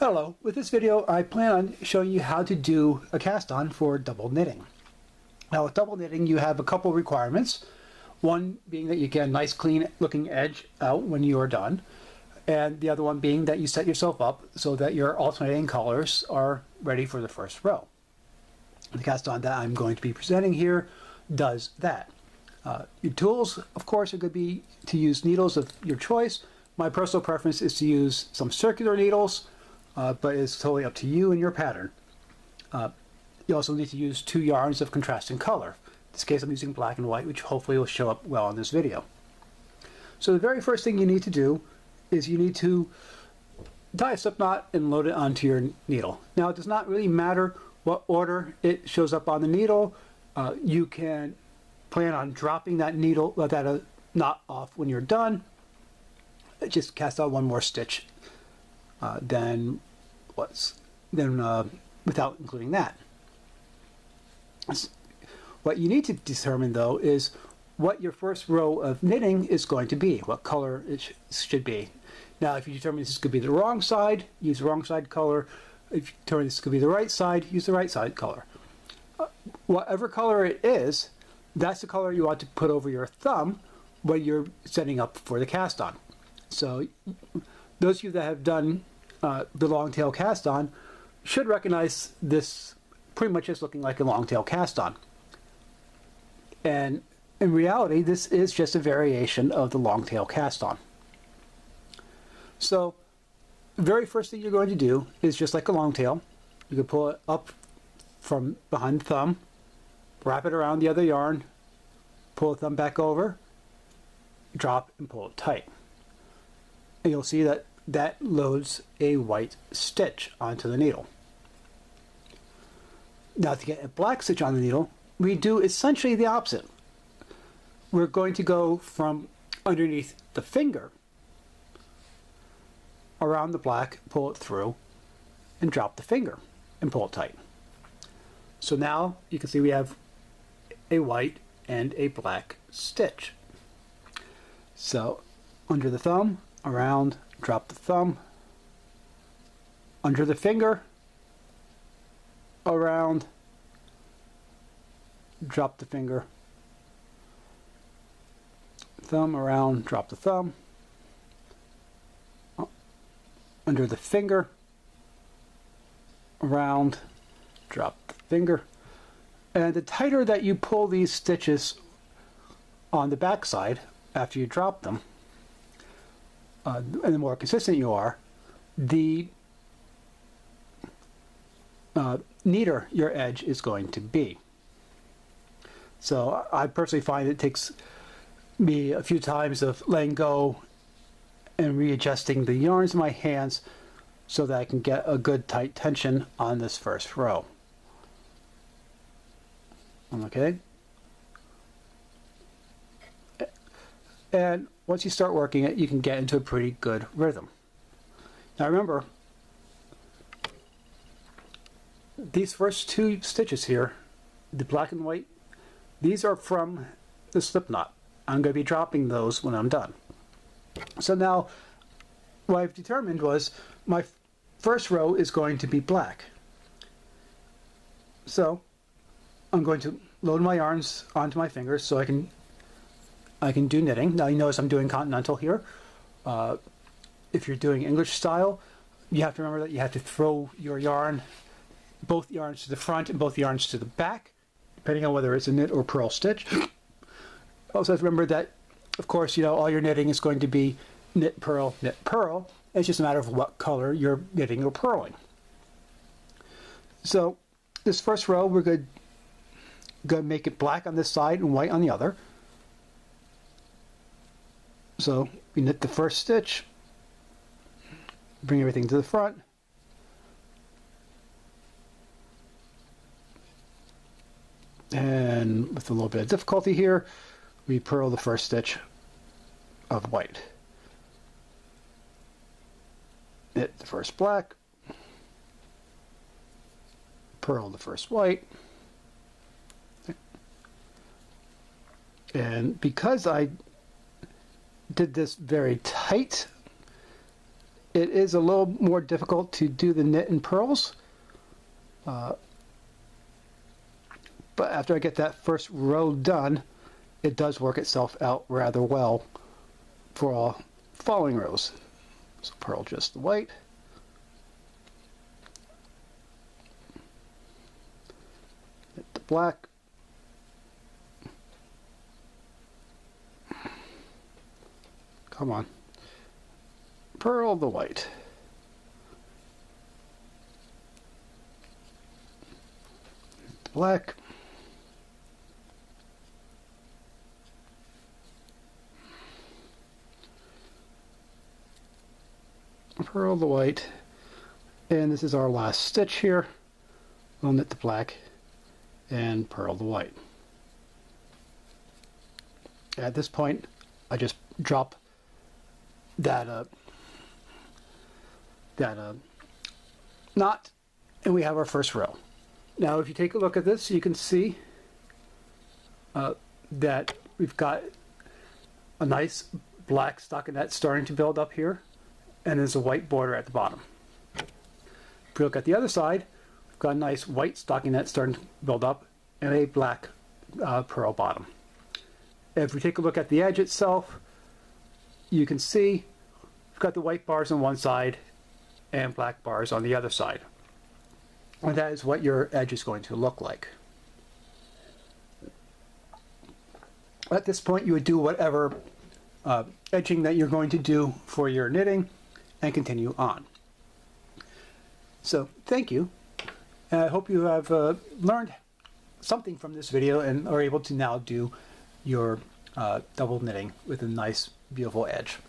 Hello, with this video I plan on showing you how to do a cast on for double knitting. Now with double knitting you have a couple requirements. One being that you get a nice clean looking edge out when you are done, and the other one being that you set yourself up so that your alternating colors are ready for the first row. The cast on that I'm going to be presenting here does that. Your tools, of course, are going to be to use needles of your choice. My personal preference is to use some circular needles, but it's totally up to you and your pattern. You also need to use 2 yarns of contrasting color. In this case I'm using black and white, which hopefully will show up well in this video. So the very first thing you need to do is you need to tie a slip knot and load it onto your needle. Now it does not really matter what order it shows up on the needle. You can plan on dropping that needle, knot off when you're done. Just cast out one more stitch without including that. What you need to determine though is what your first row of knitting is going to be, what color it should be. Now if you determine this could be the wrong side, use the wrong side color. If you determine this could be the right side, use the right side color. Whatever color it is, that's the color you want to put over your thumb when you're setting up for the cast on. So those of you that have done the long tail cast on should recognize this pretty much as looking like a long tail cast on. And in reality, this is just a variation of the long tail cast on. So the very first thing you're going to do is just like a long tail. You can pull it up from behind the thumb, wrap it around the other yarn, pull the thumb back over, drop and pull it tight. And you'll see that that loads a white stitch onto the needle. Now to get a black stitch on the needle, we do essentially the opposite. We're going to go from underneath the finger around the black, pull it through, and drop the finger and pull it tight. So now you can see we have a white and a black stitch. So under the thumb, around, drop the thumb, under the finger, around, drop the finger, thumb, around, drop the thumb, under the finger, around, drop the finger. And the tighter that you pull these stitches on the back side after you drop them, and the more consistent you are, the neater your edge is going to be. So I personally find it takes me a few times of letting go and readjusting the yarns in my hands so that I can get a good tight tension on this first row. Okay? And once you start working it, you can get into a pretty good rhythm. Now remember, these first 2 stitches here, the black and white, these are from the slip knot. I'm going to be dropping those when I'm done. So now what I've determined was my first row is going to be black. So I'm going to load my yarns onto my fingers so I can do knitting. Now you notice I'm doing continental here. If you're doing English style, you have to remember that you have to throw your yarn, both yarns to the front and both yarns to the back, depending on whether it's a knit or purl stitch. Also have to remember that, of course, all your knitting is going to be knit, purl, knit, purl. It's just a matter of what color you're knitting or purling. So this first row, we're going to make it black on this side and white on the other. So we knit the first stitch, bring everything to the front, and with a little bit of difficulty here, we purl the first stitch of white. Knit the first black, purl the first white, and because I did this very tight, It is a little more difficult to do the knit and purls, but after I get that first row done, it does work itself out rather well for all following rows. So purl just the white. Knit the black. Come on. Purl the white. The black. Purl the white. And this is our last stitch here. We'll knit the black and purl the white. At this point, I just drop that knot, and we have our first row. Now if you take a look at this, you can see that we've got a nice black stockinette starting to build up here, and there's a white border at the bottom. If you look at the other side, we've got a nice white stockinette starting to build up and a black purl bottom. If we take a look at the edge itself, you can see we've got the white bars on one side and black bars on the other side. And that is what your edge is going to look like. At this point, you would do whatever edging that you're going to do for your knitting and continue on. So thank you. And I hope you have learned something from this video and are able to now do your double knitting with a nice, beautiful edge.